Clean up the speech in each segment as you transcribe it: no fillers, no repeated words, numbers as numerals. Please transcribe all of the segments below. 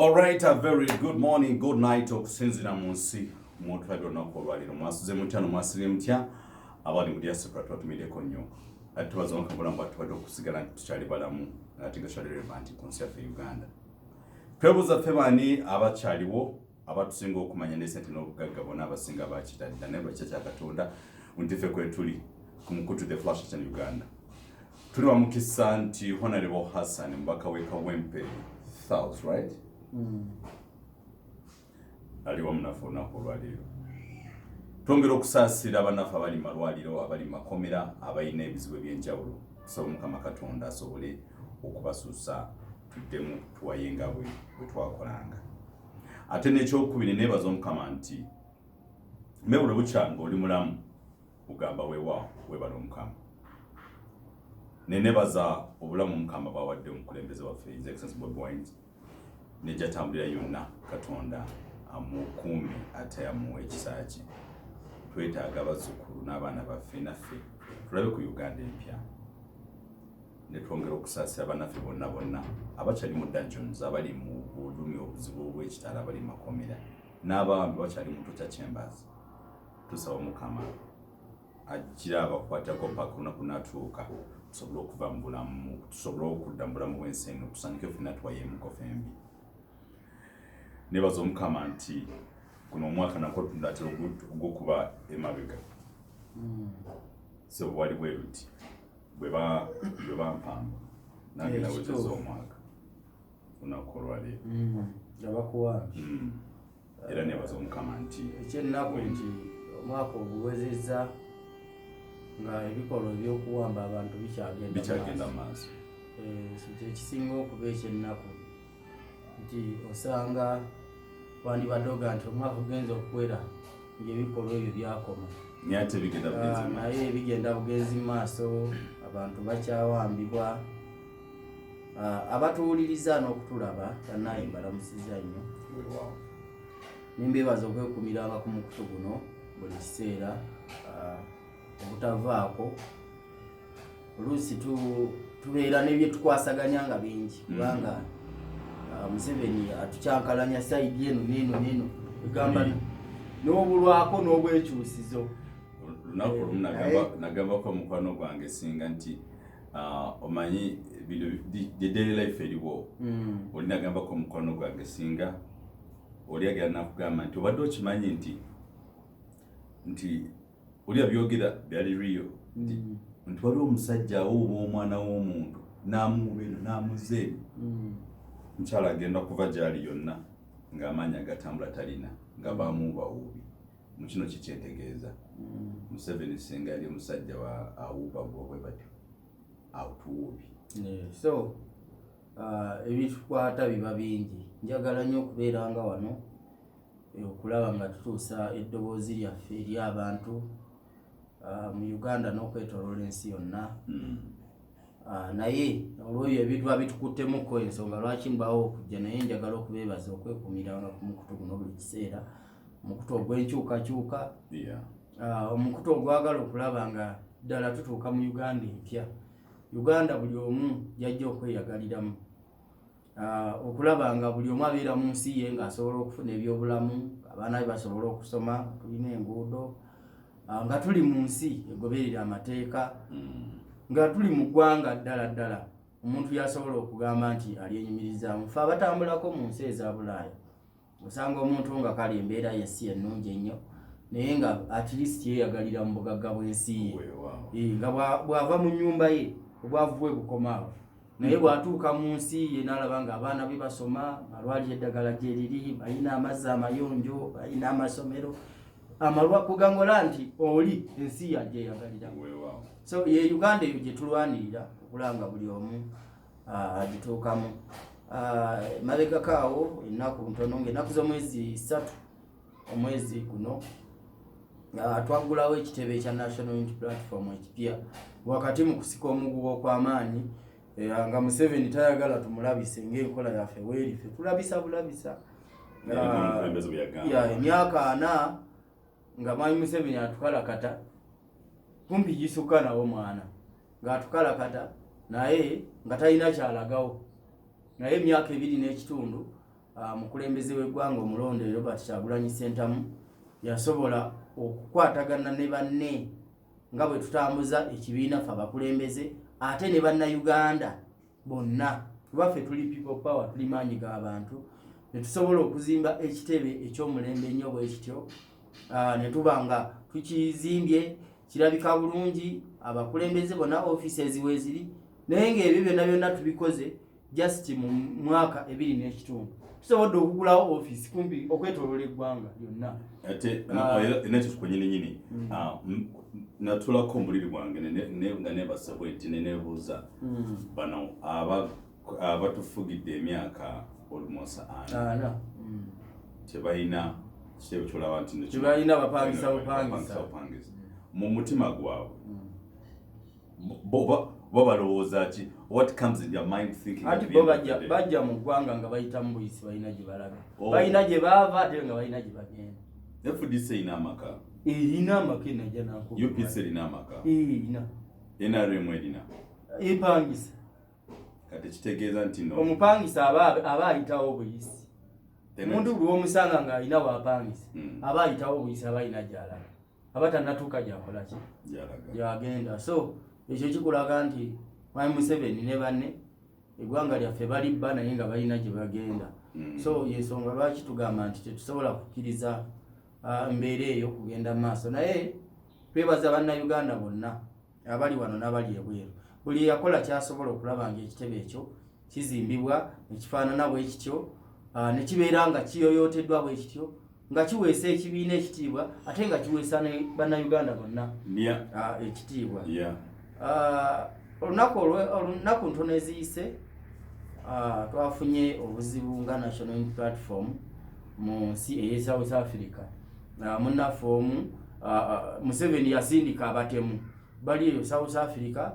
All right, a very good morning, good night okusinzira mu nsi omuntu alina olunaku olwaliro mwasuze mutya nomwasire mutya abali mu diaspora twatumireko nnyo ate tubaza omukabulamu bwatubadde okusigala nti tukyali balamu ate nga tukyali relevant ku nsi yaffe Uganda. Twebuuza ffe baani abakyaliwo abatusinga okumanya n'esente n'obugagga bonna abasinga bakitadda naye lwakyo kya Katonda nti ffe kwe tuli ku mukutu the flash in Uganda. Tuli bamukisa nti Honorable Hassan Mbaka Wempe South, right? Ali wamunafu olunaku olwaliro. Twongera okusaasira abanafu abali mu malwaliro, abali mu makomera, abalina ebizibu eby'enjawulo. Tusaba Mukama Katonda asobole okubasuusa tuddemu tuwayenga bwe twakolanga. Ate n'ekyokubiri neebaza Omukama nti mebule bukyanga oli mulamu ugamba weewaawo weebala Omukama. Nenebaza obulamu Omukama bwawadde omukulembeze waffe His Excellency Bobi Wine nejatambulira yonna Katonda amukuume ate amuwe ekisa kye. Twetaaga abazzukulu n'abaana baffe naffe tulabe ku Uganda empya ne twongera okusaasira bannaffe bonna abakyali mu dungeons, abali mu bulumi obuzibu obw'ekitala, abali mu makomera n'abawambi bakyali mu Torture Chambers. Tusaba Mukama ajjira abakwatako paka olunaku n'atuuka tusobole okuva mu bulamu, tusobole okudda mu bulamu bw'ensi eno tusanyuke ffenna tuwayeemuko fembi. Nebaza Omukama nti kuno omwaka nako tunatera ogw'okuba emabega. So wali bwe luti bwe bampamba nange nawezezza omwaka olunaku olwaleero abakuwambi era nebaza Omukama nti ekyennaku nti omwaka oguwezezza nga ebikolwa ebyokuwamba abantu bikyagenda mu maaso. Ekisinga okuba ekyennaku nti osanga wandibadde nti omwaka ogenza okuwera ng'ebikolwa ebyo byakoma naye bigenda bugenzi mu maaso, abantu bakyawambibwa. Abatuwuliriza n'okutulaba tannaye mbalamusiza nnyo. Nimbeebaza okwekumiranga ku mukutu guno buli kiseera obutavaako. Oluusi tubeera n'ebye tukwasaganya nga bingi kubanga Museveni atukyankalanya sayidi eno n'eno egamba n'obulwako n'obwekyusizo. Lunaku lumu nagambako omukwano gwange singa nti omanyi the daily life eriwo oli nagambako omukwano gwange singa oli agenda nakugamba nti obadde okimanyi nti oli abyogera byali riyo nti waliwo omusajja awuuba omwana w'omuntu n'amuuba eno n'amuzza eno mukyala agenda kuva gyali yonna ng'amaanyi agatambula talina nga bamuuba wuubi. Mu kino kikyentegeeza Museveni singa yali omusajja awuuba bwe batyo awutuwuubi. So ebitukwata biba bingi. Njagala nnyo okubeeranga wano okulaba nga tutuusa eddoboozi lyaffe eri abantu mu Uganda n'okwetooloola ensi yonna. Naye olw'ebyo ebintu bitukuttemu ensonga lwaki mbawo okujja, naye njagala okubeebaza okwekumiranga ku mukutu guno buli kiseera, omukutu ogw'enkyukakyuka, omukutu ogwagala okulaba nga ddala tutuuka mu Uganda empya. Uganda buli omu yajja okweyagaliramu, okulaba nga buli omu abeera mu nsi ye ng'asobola okufuna ebyobulamu, abaana be basobola okusoma, tulina enguudo, nga tuli mu nsi egoberera amateeka, nga tuli mu ggwanga ddala omuntu yasobola okugamba nti alyenyumirizamu. Ffe abatambulako mu nsi eza Bulaaya osanga omuntu nga kale embeera y'ensi ennungi ennyo naye nga at least yeeyagalira mu bugagga bw'ensi ye, nga bw'ava mu nnyumba ye obwavu bwe bukomaawo, naye bw'atuuka mu nsi ye n'alaba ng'abaana be basoma, amalwaliro eddagala gye liri, balina amazzi amayonjo, balina amasomero, amalwa kugangola nti oli ensi yagyeyagalira. So ye Uganda eyo gye tulwanirira okulanga buli omu agituukamu. Mabegakaawo ennaku ntono ng'ennaku z'omwezi 3 omwezi guno twaggulawo ekitebe ekya National Unity Platform ekipya wakati mu kusika omugugu okw'amaanyi nga Museveni tayagala tumulabise ng'enkola yaffe weeri, ffe tulabisa bulabisa. Emyaka 4 nga Mwami Museveni atukalakata kumpi gisuka nawo mwana ng'atukalakata naye nga talina kyalagawo. naye emyaka 2 n'ekitundu mukulembeze w'eggwanga omulonde Robert Kyagulanyi Ssentamu yasobola okukwatagana ne banne nga bwe tutambuza ekibiina ffe abakulembeze ate ne bannayuganda bonna kuba ffe tuli people power tuli maanyi g'abantu ne tusobola okuzimba ekitebe eky'omulembe ennyo bwe kityo ne tuba nga tukizimbye kirabika bulungi abakulembeze bonna offices weeziri naye ng'ebyo byonna byonna tubikoze just mu mwaka 2.5 tusobodde okugulawo office kumpi okwetoloola eggwanga lyonna ate nakyo tukonyini nyini natulako omuliri gwange nga nebasabwe nti nenebuuza bano abatufugidde emyaka almost 4 tebalina kitebe kyolaba nti tebalina bapangisa mu mutima gwabwe bo balowooza ki what comes in your mind thinking ati bo bajja mu ggwanga nga bayita mu buyisi balina gye balaga balina gye baava ate nga balina gye bagenda FDC ina amaka ina amaka enajja nako UPC ina amaka ina NRM erina empangisa kati kitegeeza nti no omupangisa aba ayitawo obuyisi omuntu buli omusanga nga alina bwapangisa aba ayitawo obuyisi aba alina gyalaga aba tannatuuka gyakola ki gyagenda so ekyo kikulaga nti Mwami Museveni ne banne eggwanga lyaffe balibba naye nga balina gye bagenda so yensonga lwaki tugamba nti tetusobola kukkiriza mbeera eyo kugenda maaso naye twebaza bannayuganda bonna abali wano n'abali ebweru buli yakola kyasobola okulaba ng'ekitebe ekyo kizimbibwa nekifaanana bwe kityo ne kibeera nga kiyoyooteddwa bwe kityo nga kiweesa ekibiina ekitiibwa ate nga kiweesa ne bannayuganda bonna ekitiibwa olunaku ntono eziyise twafunye obuzibu nga National Unity Platform mu nsi ey'e South Africa munnaffe omu Museveni yasindika abatemu bali eyo South Africa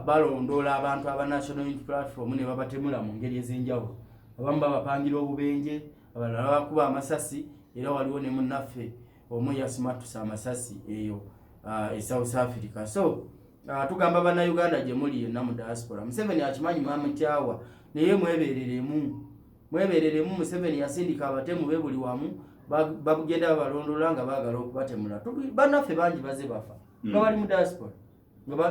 balondoola abantu aba National Unity Platform ne babatemula mu ngeri ez'enjawulo abamu babapangira obubenje abalala bakuba amasasi era waliwo ne munnaffe omu yasimatusa amasasi eyo e South Africa so tugamba bannayuganda gye muli yenna mu diaspora Museveni akimanyi mwamutyawa naye mwebereremu Museveni yasindika abatemu be buli wamu bagenda babalondoola nga baagala okubatemula bannaffe bangi baze bafa nga bali mu diaspora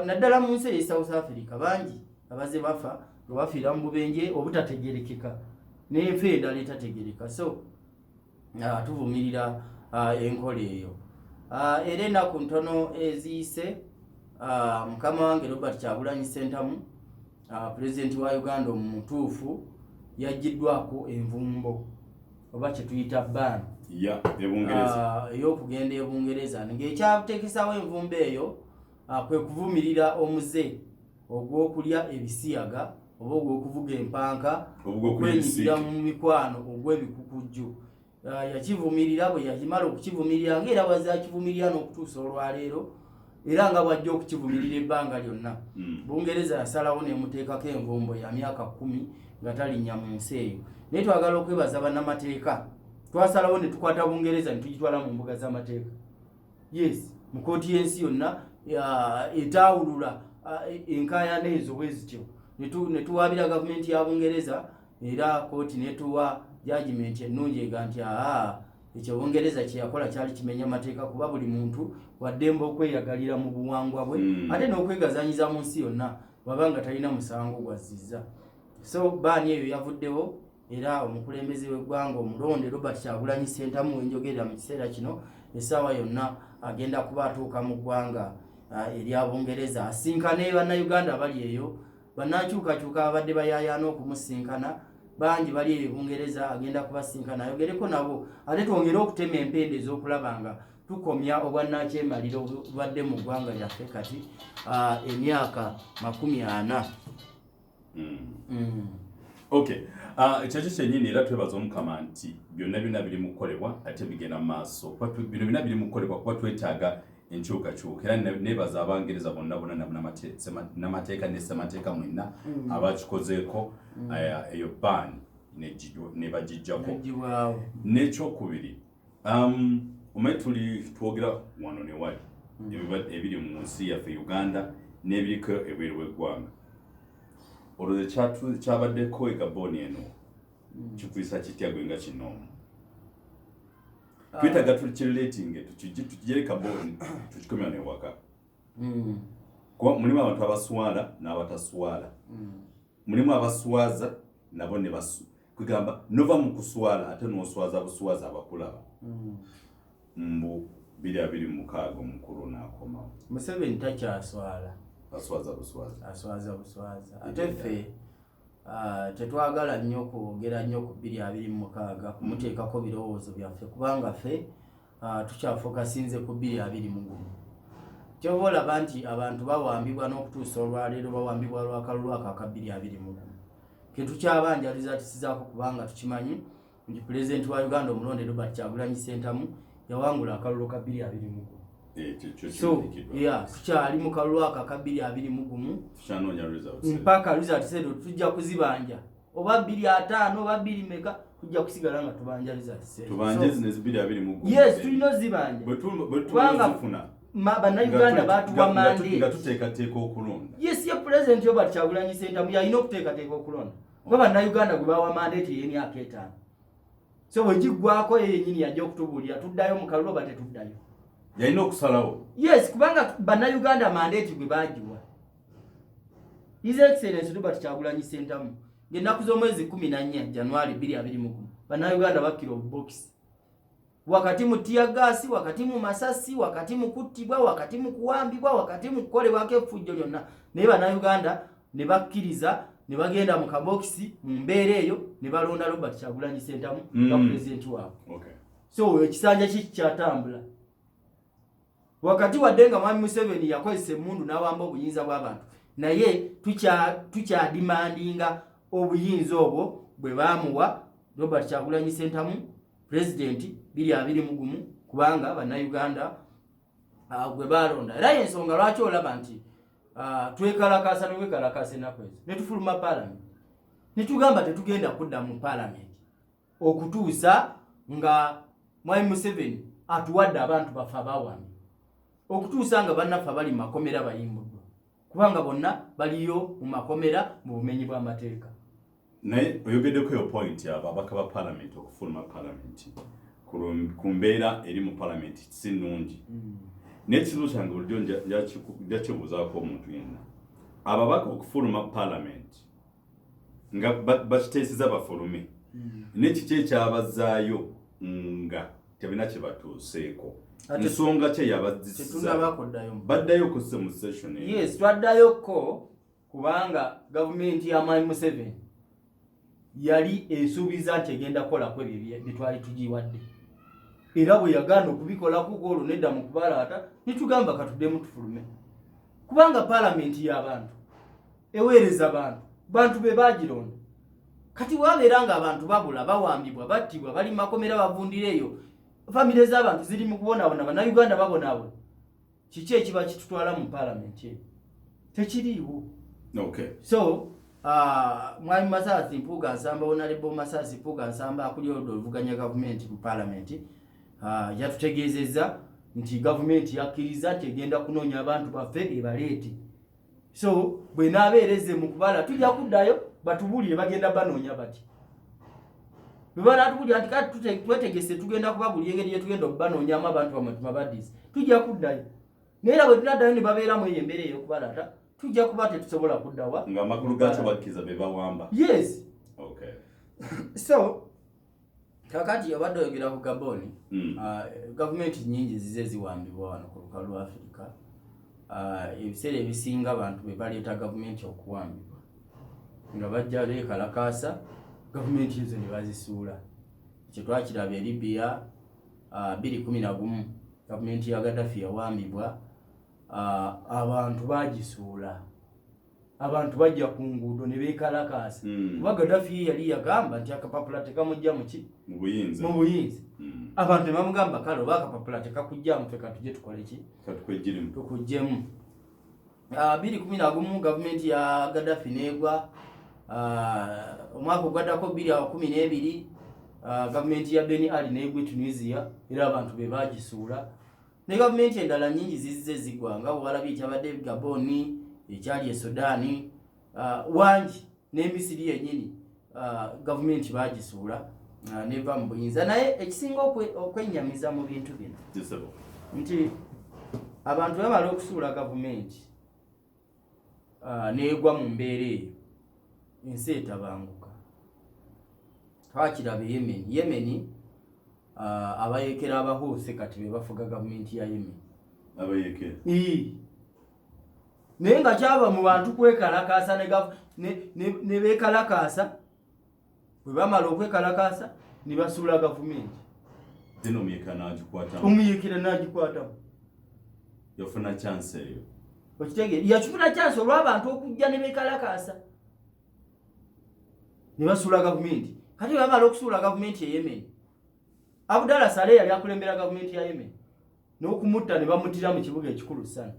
naddala mu nsi eya South Africa bangi abaze bafa nga bafiira mu bubenje obutategerekeka n'enfa endala etategereka so tuvumirira enkola eyo era ennaku ntono eziyise mukama wange Robert Kyagulanyi Ssentamu pulezidenti wa Uganda omutuufu yaggiddwako envumbo oba kye tuyita ban ey'okugenda e Bungereza ng'ekyateekesawo envumbo eyo kwe kuvumirira omuze ogw'okulya ebisiyaga oba ogw'okuvuga empanka okwenyigira mu mikwano ogw'ebikukujju yakivumirira bwe yakimala okukivumirira ng'era wazakivumirira n'okutuusa olwaleero era nga bwajja okukivumirira ebbanga lyonna Bungereza yasalawo nemuteekako envumbo ya myaka 10 nga talinnya mu nsi eyo naye twagala okwebaza bannamateeka twasalawo ne tukwata Bungereza ne tugitwala mu mbuga z'amateeka yes mu kooti y'ensi yonna etaawulula enkaayana ezo bwe zityo ne tuwaabira gavumenti ya Bungereza era kooti netuwa judgment ennungi ega nti ekyo Bungereza kye yakola kyali kimenya amateeka kuba buli muntu waddembe okweyagalira mu buwangwa bwe ate n'okwegazanyiza mu nsi yonna wabanga talina musango gwazizza so baani eyo yavuddewo era omukulembeze w'eggwanga omulonde Robert Kyagulanyi Ssentamu wenjogerera mu kiseera kino essaawa yonna agenda kuba atuuka mu ggwanga erya Bungereza asinkane bannayuganda bali eyo bannakyukakyuka abadde bayaayaana okumusinkana bangi bali eyo Bungereza agenda kubasinkana ayogereko nabo ate twongere okutema empende ez'okulaba nga tukomya obwannakyemaliro obubadde mu ggwanga lyaffe kati emyaka 40. Okay. Ekyo kyennyini era twebaza Omukama nti byonna biri mu kukolebwa ate bigenda mu maaso bino byonna biri mu kukolebwa kuba twetaaga enkyukakyuka era nebaza Abangereza bonna n'amateeka ne ssemateeka mwenna abakikozeeko eyo ban ne bagijjako n'ekyokubiri omanyi twogera wano ne wali ebiri mu nsi yaffe Uganda n'ebiriko ebweru w'eggwanga olwo kyabaddeko e Gabon eno kikuyisa kitya gwe nga kino twetaaga tukirelating tukigere kaboni tukikomya newaka kuba mulimu abantu abaswala n'abataswala mulimu abaswaza nabo ne kugamba nova mu kuswala ate n'oswaza buswaza abakulaba mbu 2026 omukulu n'akomawo Museveni takyaswala aswaza buswaza ate ffe tetwagala nnyo kwogera nnyo ku 2026 kumuteekako birowoozo byaffe kubanga ffe tukyafokasinze ku 2020 kyoba olaba nti abantu bawambibwa n'okutuusa olwaleero bawambibwa lwakalulu aka 2020 ketukyabanjaliza tisizaako kubanga tukimanyi nti pulezidenti wa Uganda omulonde Robert Kyagulanyi Ssentamu yawangula akalulu ka 2020 so tukyali mu kalulu aka 2020 mpaka results ezo tujja kuzibanja oba 25 oba 2 meka tujja kusigala nga tubanja results tubanje zine 2020 yes tulino zibanja bwetufuna bannayuganda batuwa mandate nga tuteekateeka okulonda yes ye president Robert Kyagulanyi Ssentamu yalina okuteekateeka okulonda kuba bannayuganda gwe bawa mandate y'emyaka 5 so bwegiggwako yenyini yajja okutubuulira tuddayo mu kalulu oba tetuddayo yalina okusalawo yes kubanga bannayuganda mandate gwe bagiwa His Excellency Robert Kyagulanyi Ssentamu ng'ennaku z'omwezi 14 January 2021 bannayuganda bakkira obubookisi wakati mu tiyagasi wakati mu masasi wakati mu kuttibwa wakati mu kuwambibwa wakati mu kukolebwako effujjo lyonna naye bannayuganda ne bakkiriza ne bagenda mu kabokisi mu mbeera eyo ne balonda Robert Kyagulanyi Ssentamu nga pulezidenti waabwe so ekisanja kikyatambula wakati wadde nga Mwami Museveni yakozesa emmundu n'awamba obuyinza bw'abantu naye tukyadimandinga obuyinza obwo bwe baamuwa Robert Kyagulanyi Ssentamu pulezidenti 2021 kubanga bannayuganda gwe balonda era y'ensonga lwaki olaba nti twekalakasa newekalakasa ennaku ezo ne tufuluma paalamenti ne tugamba tetugenda kudda mu paalamenti okutuusa nga Mwami Museveni atuwadde abantu baffe abawambi okutuusa nga bannaffe bali makomera bayimbuddwa kubanga bonna baliyo mu makomera mu bumenyi bw'amateeka naye oyogeddeko yo point ababaka ba paalamenti okufuluma paalamenti ku mbeera eri mu paalamenti si nnungi n'ekizibu kyange bulijjo njakibuuzaako omuntu yenna ababaka okufuluma paalamenti nga bakiteesiza bafulume n'ekiki ekyabazaayo nga tebina kye batuuseeko ensonga kye yabazisiza baddayo ku mu session yes twaddayoko kubanga gavumenti ya Mwami Museveni yali esuubiza nti egenda kukolako ebyo bitwali tugiwadde era bwe yagaana okubikolako olwo nedda mu kubalaata nitugamba katuddemu tufulume kubanga paalamenti y'abantu eweereza bantu be bagironda kati wabeera nga abantu babula bawambibwa battibwa bali makomera bavundira eyo famire z'abantu ziri mu kubonaabona bannayuganda babonaabona kiki ekiba kitutwala mu paalamenti eyo tekiriiwo so Mwami Masasi Mpuuga Nsamba Honorable Masasi Mpuuga Nsamba akuli oluvuganya gavumenti mu paalamenti yatutegeezezza nti gavumenti yakkiriza nti egenda kunoonya abantu baffe ebaleete so bwe naabeereze mu kubala tujja kuddayo batubuulire bagenda banoonya bati bwe banaatubulira nti kati twetegese tugenda kuba buli engeri gye tugenda okubanoonyamu abantu bamwe tumabaddizi tujja kuddayo naye era bwe tunaddayo ne babeeramu eyo embeera ey'okubalaata tujja kuba tetusobola kuddawa nga amakulu gaakyo bakkiriza be bawamba yes so kakati obadde oyogera ku Gaboni gavumenti nnyingi zize ziwambibwa wano ku lukalu lwa Africa ebiseera ebisinga abantu be baleeta gavumenti okuwambibwa nga bajja beekalakaasa gavumenti ezo ne bazisuula ekyo twakiraba e Libya 2011 gavumenti ya Gaddafi yawambibwa abantu bagisuula abantu bajja ku nguudo ne beekalakaasa kuba Gaddafi yali yagamba nti akapapula tekamujja mu buyinza abantu ne bamugamba kale oba akapapula tekakujjamu ffe katujje tukole ki tukujjemu 2011 gavumenti ya Gaddafi neegwa omwaka ogwaddako 2012 gavumenti ya Ben Ali neegwa Tunisia era abantu be bagisuula ne gavumenti endala nnyingi zizze zigwa nga bwalabye ekyabadde Gaboni ekyali e Sudan wangi ne Misiri yennyini government bagisuula neva mu buyinza naye ekisinga okwenyamiza mu bintu bino nti abantu bamala okusuula gavumenti neegwa mu mbeera eyo ensi etabanguka. Twakiraba Yemen abayeekera abahoose kati be bafuga gavumenti ya Yemen abayeekera naye nga kyaba mu bantu kwekalakaasa ne beekalakaasa bwe bamala okwekalakaasa ne basuula gavumenti omuyeekera n'agikwatamu yafuna chance eyo okitegeera yakifuna chance olw'abantu okujja ne beekalakaasa ne basuula gavumenti. Kati bamala okusuula gavumenti ya Yemen, Abdallah Saleh yali akulembera gavumenti ya Yemen n'okumutta ne bamutira mu kibuga ekikulu sana.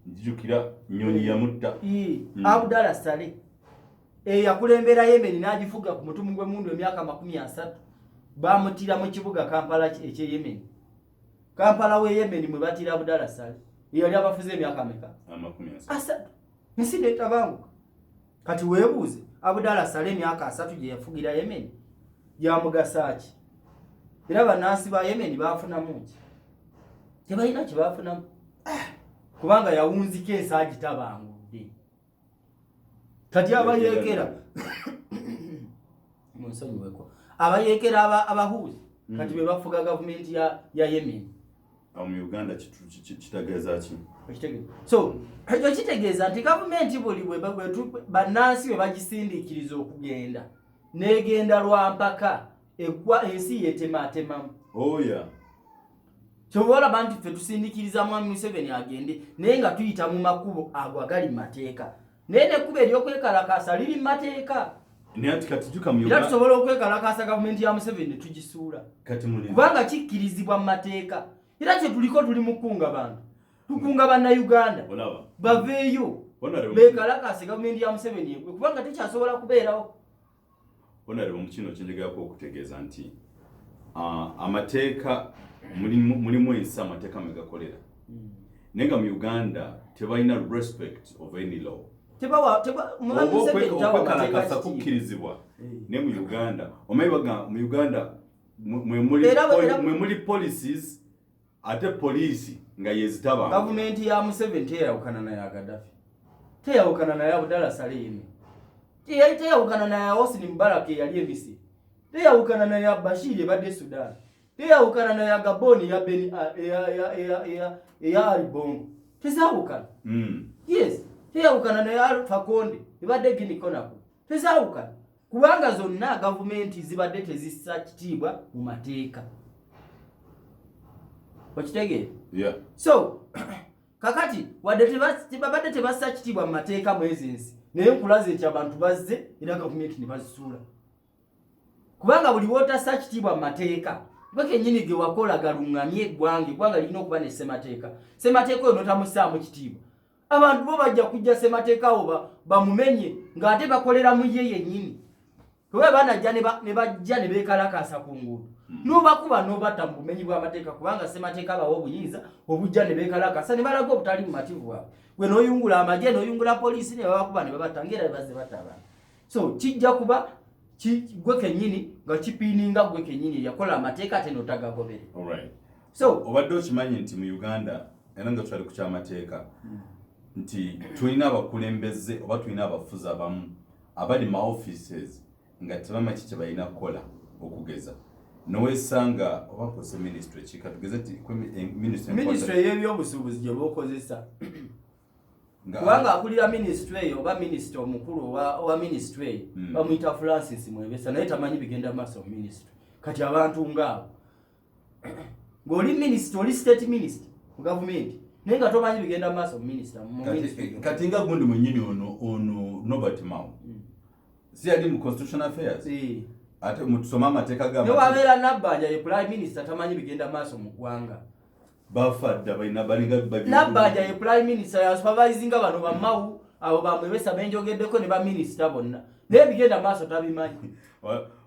Njukira nnyonyi yamutta. Abdallah Saleh yakulembera Yemen n'agifuga ku mutumu gw'emundu emyaka 30 bamutira mu kibuga Kampala ekye Yemen. Kampala we Yemen mwe batira Abdallah Saleh yali abafuze emyaka ameka 30. Nsi n'etabanguka. Kati weebuuze Abdallah Saleh emyaka 3 gye yafugira Yemen yamugasa ki? Era bannansi ba Yemen baafunamu ki? Tebalina kye baafunamu kubanga yawunzika ensi agitabangudde. Kati abayeekera munsonyiweko abayeekera abahuuzi kati be bafuga gavumenti ya Yemen. Mu Uganda kitegeeza ki? So ekyo kitegeeza nti gavumenti buli bannansi bwe bagisindikiriza okugenda n'egenda lwampaka eggwa ensi yetematemamu. Kyobola bantu ffe tusindikiriza Mwami Museveni agende naye nga tuyita mu makubo ago agali mu mateeka naye nekkubo ery'okwekalakaasa liri mu mateeka. Era tusobola okwekalakaasa gavumenti ya Museveni ne tugisuula kubanga kikkirizibwa mu mateeka. Era kye tuliko tuli mukunga bantu tukunga bannayuganda baveeyo beekalakaase gavumenti ya Museveni egwe kubanga tekyasobola kubeerawo. Honorable mu kino kyenjagako okutegeeza nti amateeka mulimu ensi amateeka mwe gakolera naye nga mu Uganda tebalina respect of any law. Okwekalakaasa kukkirizibwa ne mu Uganda omayibaga mu Uganda mwe muli policies ate poliisi nga yezitaba. Gavumenti ya Museveni teyawukana naye Gaddafi, teyawukana naye Abdallah Saleh yemi, teyawukana naye Hosni Mubarak eyali Misiri, teyawukana naye Bashir ebadde Sudan, teyawukana naye Gabon ya Ali Bongo, tezawukana. Yes, teyawukana naye Alpha Conde ebadde Guinea Conakry, tezawukana kubanga zonna gavumenti zibadde tezissa kitiibwa mu mateeka. Okitegeera? So kakati wadde tebabadde tebassa kitiibwa mu mateeka mwezi ensi naye nkulaze nti abantu bazze era gavumenti ne bazisuula kubanga buli wotassa kitiibwa mu mateeka gwe kennyini ge wakola galuŋŋamye eggwanga lirina okuba ne ssemateeka. Ssemateeka oyo notamussaamu kitiibwa abantu bo bajja kujja ssemateeka awo bamumenye ng'ate bakolera mu ye yennyini kuba banajja ne bajja ne beekalakaasa ku nguudo n'obakuba n'obatta mu bumenyi bw'amateeka kubanga ssemateeka bawa obuyinza obujja ne beekalakaasa ne balaga obutali mumativu bwabwe. Gwe n'oyungula amagye n'oyungula poliisi ne babakuba ne babatta ng'era bazze batta abantu. So kijja kuba gwe kennyini nga kipiininga gwe kennyini yakola amateeka ate n'otagagobere. So obadde okimanyi nti mu Uganda era nga twali ku kyamateeka nti tulina abakulembeze oba tulina abafuzi abamu abali ma offices nga tebamanyi kye balina kukola okugeza nowesanga oba kose ministry kikatugeze nti ministry y'ebyobusuubuzi gye bokozesa kubanga akulira ministry eyo oba minisita omukulu owa ministry eyo bamuyita Francis Mwebesa naye tamanyi bigenda maaso mu ministry. Kati abantu ngaabo ng'oli minisita oli state minister mu gavumenti naye nga tomanyi bigenda maaso mu minister kati nga gundi mwennyini ono Norbert Mao si yali mu constitutional affairs ate mutusoma amateeka ga newabeera Nabbanja ye prime minister tamanyi bigenda maaso mu ggwanga bafadda balina balinga Nabbanja ye prime minister ya supervisinga bano bamau abo bamwebesa benjogeddeko ne ba minister bonna naye bigenda maaso tabimanyi.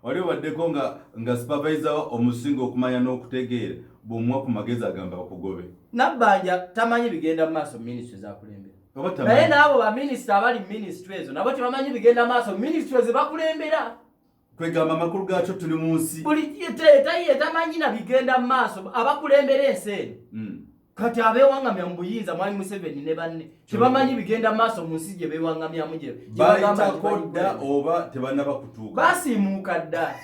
Wali waddeko nga supervisor omusinga okumanya n'okutegeera bw'omuwa ku magezi agamba bakugobe. Nabbanja tamanyi bigenda maaso ministry zakulembera naye n'abo ba minister abali ministry ezo nabo tebamanyi bigenda maaso ministry ze bakulembera. kwegamba makulu gacho tuli munsi buli tamanyina bigenda maaso abakulembera enseni kati abewangamya mu buyinza mwami Museveni ne banne tebamanyi bigenda maaso mu nsi gye bewangamyamu gye bayitako dda oba tebanaba kutuuka basiimuuka dda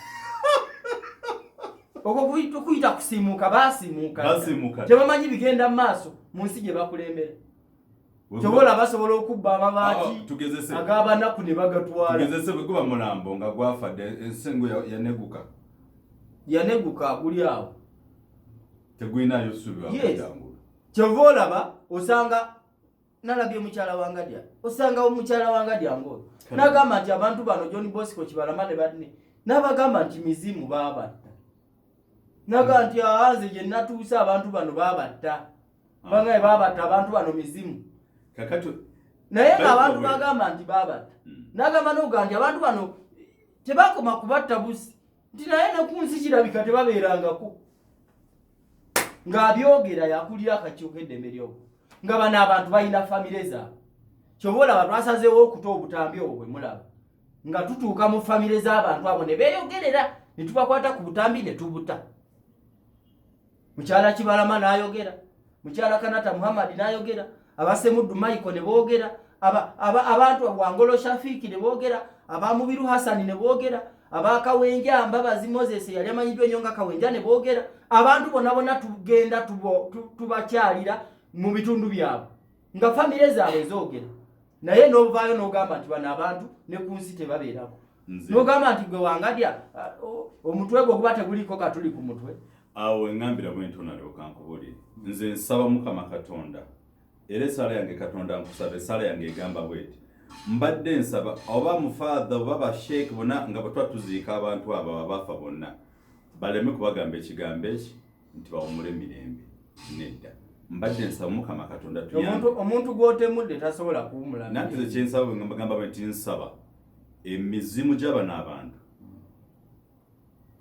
okwo kuyita kusiimuuka basiimuuka tebamanyi bigenda maaso mu nsi gye bakulembera kyobola basobola okubba amabaati ag'abanaku ne bagatwala tugezese bwe guba mulambo nga gwafadde ensengo yaneguka guli awo tegulinayo ssubi wakujangula kyova olaba osanga nalabye mukyala wangadya osanga omukyala wangadya ng'oyo n'agamba nti abantu bano John Bosco Kibalama ne banne n'abagamba nti mizimu baabatta n'agamba nti nze gye natuuse abantu bano baabatta bangaye baabatta abantu bano mizimu naye ng'abantu bagamba nti baabatta n'agamba n'okugaa nti abantu bano tebakoma kubatta busi nti naye ne ku nsi kirabika tebabeerangako ng'abyogera yakulira akakiiko eddembe ly'obwo nga bano abantu balina famire zaabwe kyoba olaba twasazeewo okuta obutambi obwo bwe mulaba nga tutuuka mu famire z'abantu abo ne beeyogerera ne tubakwata ku butambi ne tubuta mukyala Kibalama n'ayogera mukyala Kanata Muhammad n'ayogera abasemuddu Maiko ne boogera abantu Wangolo Shafiki ne boogera abamubiru Hassan ne boogera abakawenja Mbabazi Moses yali amanyiddwa ennyo nga Kawenja ne boogera abantu bonna tugenda tubakyalira mu bitundu byabwe nga famire zaabwe zoogera naye n'ovaayo n'ogamba nti bano abantu ne ku nsi tebabeerako n'ogamba nti gwe Wangadya omutwe gwe guba teguliko katuli ku mutwe awo engambira bwentona lyokankubulire nze nsaba Mukama Katonda era essala yange Katonda nkusaba essala yange egamba bweti mbadde nsaba oba mufaadha oba basheeki bonna nga bwe tuziika abantu abo abafa bonna baleme kubagamba ekigambo eki nti bawumule emirembe nedda mbadde nsaba Mukama Katonda tuyambe omuntu gw'otemudde tasobola kuwumula nanti ze kyensaba bwe ngamba bwe nti nsaba emizimu gy'abano abantu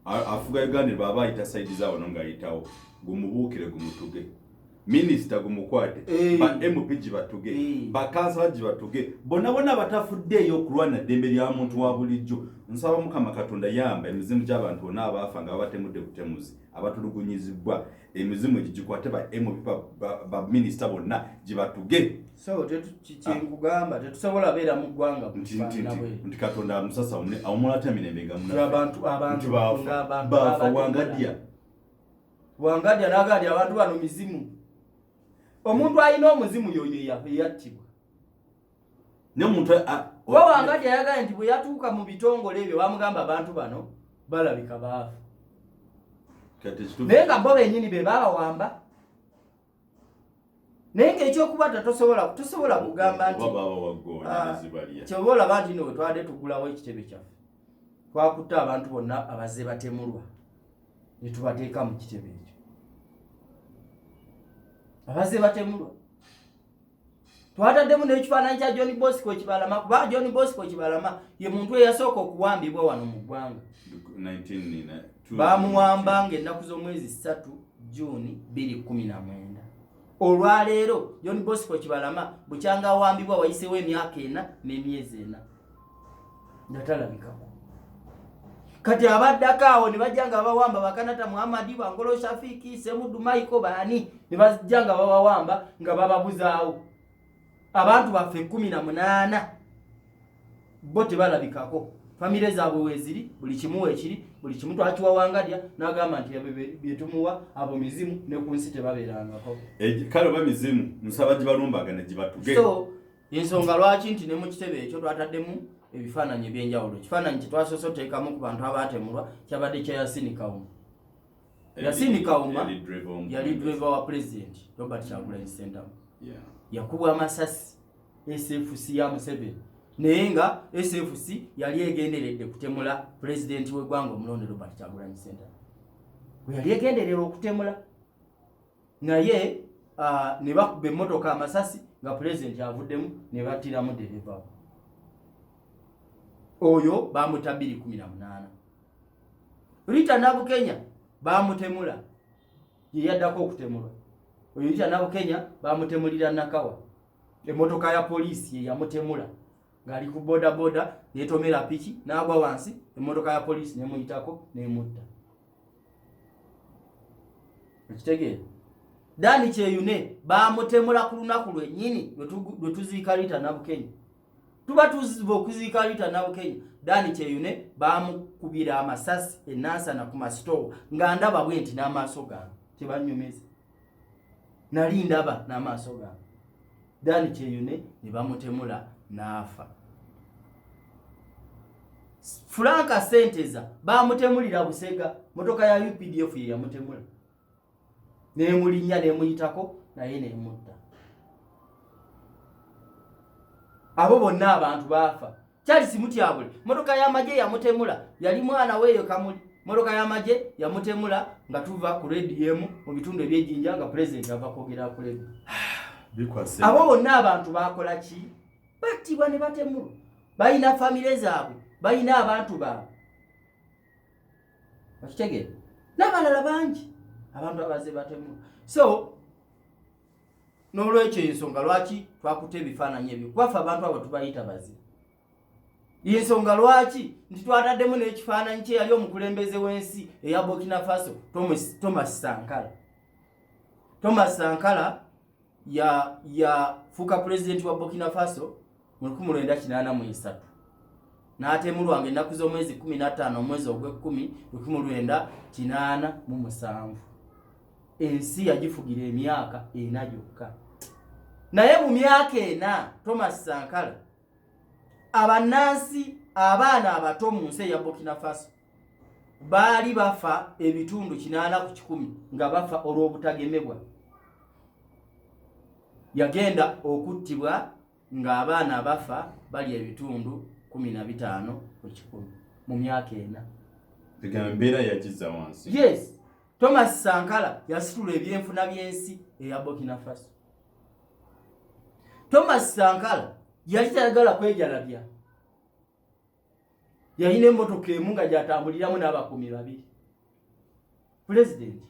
afuga Uganda baba ayita saidi zaabo ng'ayitawo gumubuukire gumutuge minisita gumukwate ba MP gibatuge ba kansala gibatuge bonna batafuddeeyo okulwana ddembe lya muntu wa bulijjo nsaba Mukama Katonda yamba emizimu gy'abantu bonna abaafa nga babatemudde butemuzi abatulugunyizibwa emizimu gikwate ba MP ba minisita bonna gibatuge so kyengugamba tetusobola beera mu ggwanga nti Katonda amusasa awumulata emirembe nga abantu bafa Wangadya n'agandi abantu bano mizimu omuntu alina omuzimu yoyo yattibwa n'omuntu Wangadya yagambye nti bwe yatuuka mu bitongole ebyo bamugamba abantu bano balabika baafa naye nga bo bennyini be babawamba naye ng'ekyokubata tosobola kugamba nti kyoba olaba nti no wetwadde tugulawo ekitebe kyaffe twakutta abantu bonna abazze batemulwa ne tubateeka mu kitebe ekyo abazze batemulwa twataddemu n'ekifaananyi kya John Bosco Kibalama kuba John Bosco Kibalama ye muntu eyasooka okuwambibwa wano mu ggwanga bamuwamba ng'ennaku z'omwezi 3 Juni 2019 olwaleero John Bosco Kibalama bukyanga awambibwa wayiseewo emyaka 4 n'emyezi 4 natalabikako kati abaddako awo ne bajja nga bawamba Bakanata Muhammad Wangolo Shafiki Semuddu Maiko baani ne bajja nga babawamba nga bababuzaawo abantu baffe 18 bo tebalabikako famire zaabwe weziri buli kimu wekiri buli kimu twakiwa Wangadya n'agamba nti byetumuwa abo mizimu ne ku nsi tebabeerangako kale oba mizimu nsaba gibalumbagana gibatuge so ensonga lwaki nti ne mu kitebe ekyo twataddemu ebifaananyi ebyenjawulo ekifaananyi kye twasoose oteekamu ku bantu abaatemulwa kyabadde kya Hassan Kauma Hassan Kauma yali driver wa president Robert Kyagulanyi Ssentamu yakubwa amasasi SFC ya Museveni naye nga SFC yali egenderedde kutemula president w'eggwanga omulonde Robert Kyagulanyi Ssentamu bwe yali egenderera okutemula naye ne bakuba emmotoka amasasi nga president avuddemu ne battiramu dereva oyo bamuta 2018 Rita Nabukenya bamutemula ye yaddako okutemulwa oyo Rita Nabukenya bamutemulira Nakawa emmotoka ya poliisi ye yamutemula ngali ku boda boda yetomera piki n'agwa wansi emmotoka ya poliisi nemuyitako nemutta. Ekitegeera Dani Kyeyune bamutemula ku lunaku lwennyini lwe tuziika Rita Nabukenya. Tuba tuziva okuziika Rita Nabukenya, Dani Kyeyune bamukubira amasasi enansana ku masitoowa nga ndaba bwe nti n'amaaso gange tebanyumeze. Nali ndaba n'amaaso gange. Dani Kyeyune ne bamutemula n'afa. Franka Senteza bamutemulira Busega, motoka ya UPDF ye yamutemula. Nemulinya nemuyitako naye nemutta. Abo bonna abantu bafa. Charles Mutyabule motoka ya maje yamutemula, yali mwana weyo Kamuli. Motoka ya maje yamutemula nga tuva ku RDM mu bitundu ebyejinja nga president ava kwogera ku RDM. Bikwase. Abo bonna abantu bakola ki? Batibwa ne batemula. Bayina family zaabwe, bayina abantu baabwe. Bakitegere. N'abalala bangi abantu abaze batemula. So n'olwekyo ensonga lwaki twakutte ebifaananyi ebyo kwafa abantu abo tubayita bazi. Ensonga lwaki nti twataddemu n'ekifaananyi kye yali omukulembeze w'ensi eya Burkina Faso Thomas Sankara. Thomas Sankara ya fuka president wa Burkina Faso mu 1983. N'atemulwa ng'ennaku z'omwezi 15 omwezi ogw'Ekkumi 1987. Ensi yagifugira emyaka 4 gyokka. Naye mu myaka 4 Thomas Sankara abannansi abaana abato mu nsi ya Burkina Faso baali bafa ebitundu 8 ku 10 nga bafa olw'obutagemebwa. Yagenda okuttibwa nga abaana bafa bali ebitundu 15 ku 10 mu myaka 4. Egambera yagiza wansi. Yes. Thomas Sankara yasitula ebyenfuna by'ensi eya Burkina Faso. Thomas Sankara yali tayagala kwejalabya. Yalina emmotoka emu nga gyatambuliramu n'abakuumi 2. President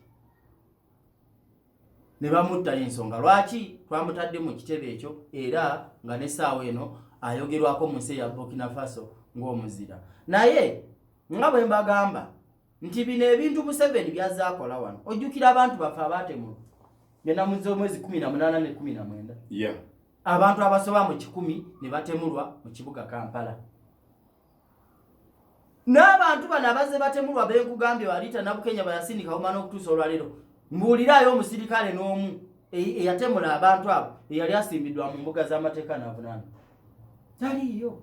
ne bamutta ensonga lwaki twamutadde mu kitebe ekyo era nga n'essaawa eno ayogerwako mu nsi ya Burkina Faso ng'omuzira. Naye nga bwe mbagamba nti bino ebintu Museveni byazaakola wano. Ojjukira abantu bafe abaatemulwa ng'ennaku z'omwezi 18 ne 19. Yeah. Abantu abasoba mu 10 ne batemulwa mu kibuga Kampala. N'abantu bano abaze batemulwa benkugambye Rita Nabukenya bayasindika omwana okutuusa olwaleero. Mbuulirayo omusirikale n'omu eyatemula abantu abo eyali asimbiddwa mu mbuga z'amateeka n'avunaana. Taliyo.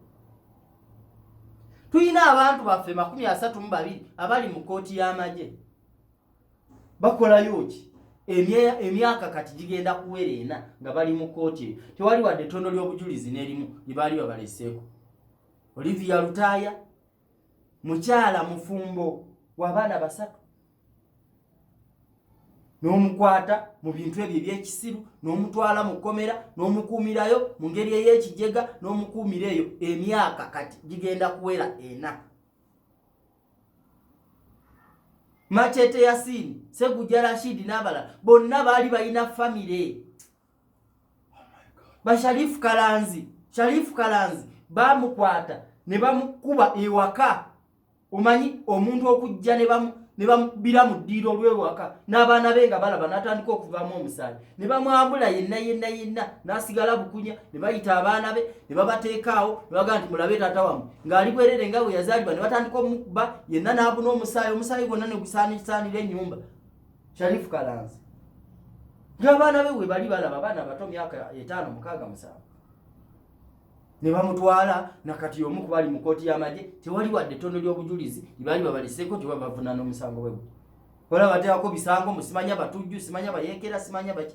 Tuyina abantu baffe 32 abali mu kooti y'amagye. Bakolayo ki? Emyaka kati gigenda kuwera 4 nga bali mu kooti. Tewali wadde ttondo ly'obujulizi n'erimu libaali babaleseeko. Olivia Lutaaya mukyala mufumbo w'abaana 3. N'omukwata mu bintu ebyo eby'ekisiru, n'omutwala mu kkomera, n'omukuumirayo mu ngeri ey'ekijega, n'omukuumireyo emyaka kati gigenda kuwera 4. Machete Yasini, Seguja Rashid n'abalala bonna baali balina famire. Sharifu Kalanzi bamukwata ne bamukuba ewaka. Omanyi omuntu okujja ne bamubira mu ddiiro lw'ewaka n'abaana be nga balaba n'atandika okuvaamu omusaayi. Ne bamwambula yenna n'asigala bukunya. Ne bayita abaana be ne babateekaawo ne bagaa nti mulabe taata wammwe ng'ali bwerere nga bwe yazaalibwa. Ne batandika omukuba yenna n'abuna omusaayi gwonna ne gusaanisaanira ennyumba. Sharifu Kalanzi ng'abaana be we bali balaba abaana bato myaka 5, 6, 7. Ne bamutwala nakati omu ku bali mu kooti y'amagye tewali wadde ttondo ly'obujulizi libaali babaleseeko teba bavunaana omusango bwe. Wala bateekako bisango musimanya batujju simanya bayeekera simanya baki.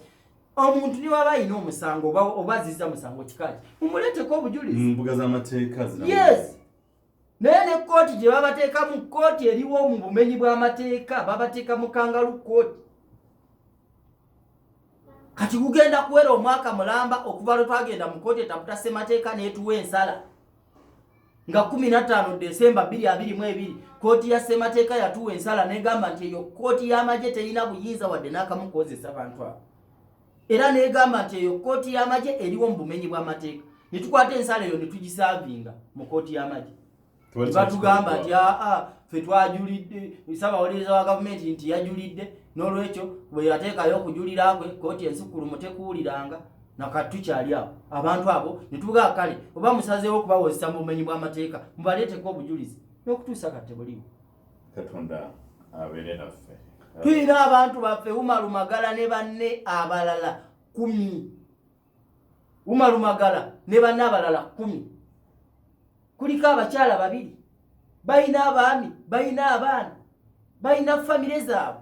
Omuntu ni waba ayina omusango oba azizza musango kikaaki mumuleeteko obujulizi. Mbuga z'amateeka zina. Yes. Naye ne kooti gye babateeka mu kooti eriwo mu bumenyi bw'amateeka babateeka mu kangalu kooti. Kati kugenda kuwera omwaka mulamba okuva lwe twagenda mu kooti etaputa ssemateeka n'etuwa ensala. Nga 15 Desemba 2022 kooti ya ssemateeka yatuwa ensala n'egamba nti eyo kooti y'amagye terina buyinza wadde n'akamu kukozesa abantu abo. Era n'egamba nti eyo kooti y'amagye eriwo mu bumenyi bw'amateeka. nitukwata ensala eyo netugisavinga mu kooti y'amagye batugamba nti ffe twajulidde Ssaabawolereza wa gavumenti nti yajulidde n'olwekyo bwe yateekayo okujulira kwe kooti ensukkulumu tekuwuliranga nakati tukyali awo abantu abo ne tuvuga kale oba musazeewo okubawozesa mu bumenyi bw'amateeka mubaleeteko obujulizi n'okutuusa kati buliwo. Katonda abeere naffe. Tulina abantu baffe Umalumagala ne banne abalala 10. Umalumagala ne banne abalala 10. Kuliko abakyala 2 balina abaami balina abaana balina famire zaabwe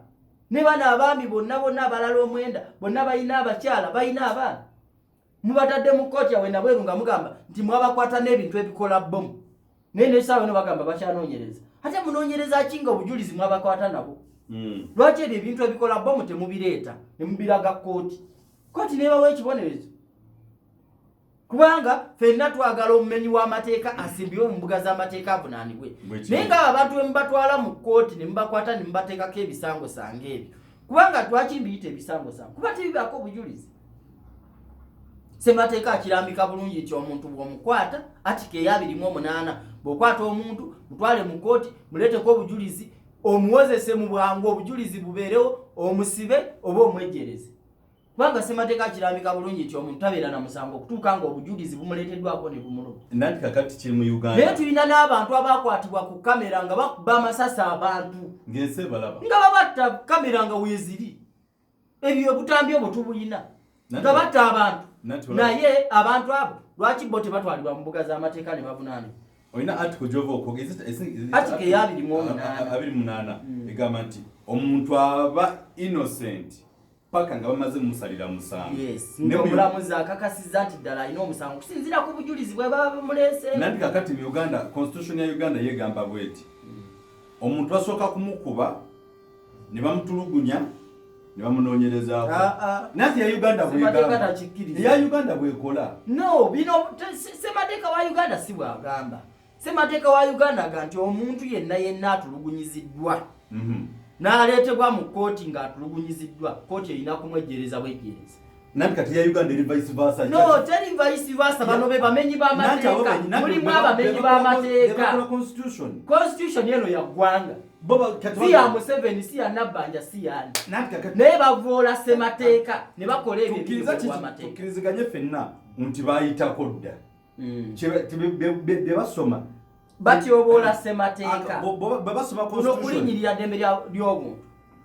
ne bana abaami bonna abalala 9 bonna balina abakyala balina abaana. Mubatadde mu kooti awe nabweru nga mugamba nti mwabakwata n'ebintu ebikola bomu naye n'essaawa eno bagamba bakyanoonyereza. Ate munoonyereza ki nga obujulizi mwabakwata nabo? Lwaki ebyo ebintu ebikola bomu temubireeta ne mubiraga kooti? Kooti nebawa ekibonerezo. Kubanga ffenna twagala omumenyi w'amateeka asimbyewo mu mbuga z'amateeka avunaanibwe. Naye nga abantu bwe mubatwala mu kooti ne mubakwata ne mubateekako ebisango sanga ebyo. Kubanga lwaki mbiyita ebisango sanga? Kuba tebibaako obujulizi. Ssemateeka akirambika bulungi nti omuntu bw'omukwata Article 2:8 bw'okwata omuntu mutwale mu kooti muleeteko obujulizi omuwozese mu bwangu obujulizi bubeerewo omusibe oba omwejjereze. Kubanga ssemateeka akirambika bulungi nti omuntu tabeera na musango okutuuka nga obujulizi bumuleeteddwako ne bumuluma. Nanti kakati kiri mu Uganda. Naye tulina n'abantu abakwatibwa ku kamera nga bakuba amasasi abantu. Ng'ense balaba. Nga babatta kamera nga weeziri. Ebyo obutambi obwo tubulina. Nga batta abantu. Naye abantu abo lwaki bo tebatwalibwa mu mbuga z'amateeka ne bavunaanibwa? Olina article gy'ova okwogereza Article 2:8 egamba nti omuntu aba innocent paka nga bamaze mumusalira musango. Yes. Omulamuzi akakasizza nti ddala alina omusango kusinziira ku bujulizi bwe baba bumuleese. Nanti kakati mu Uganda constitution ya Uganda yegamba bweti omuntu asooka kumukuba ne bamutulugunya ne bamunoonyerezaako. Nanti ya Uganda bwegamba. Ya Uganda bwekola. No, bino ssemateeka wa Uganda si bwagamba. Ssemateeka wa Uganda aga nti omuntu yenna atulugunyiziddwa n'aleetebwa mu kooti ng'atulugunyiziddwa kooti erina kumwejjereza bwejjereza. Nanti kati ya Uganda eri vice versa. No, teri vice versa. Bano be bamenyi b'amateeka. Mulimu abamenyi b'amateeka. Constitution eno ya ggwanga. Si ya Museveni, si ya Nabbanja, si ya ani. Naye bavoola ssemateeka ne bakola ebyo eby'amateeka. Tukkiriziganye ffenna nti baayitako dda. Bye basoma batyoboola ssemateeka. Bwe basoma kuno kulinnyirira ddembe ly'obuntu.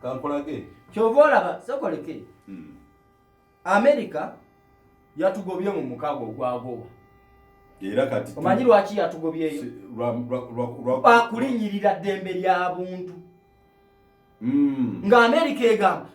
Kankolage. Kyova olaba sokoleke. America yatugobye mu mukago ogwagoba. Era kati omanyi lwaki yatugobyeyo? Bakulinnyirira ddembe lya buntu. Nga America egamba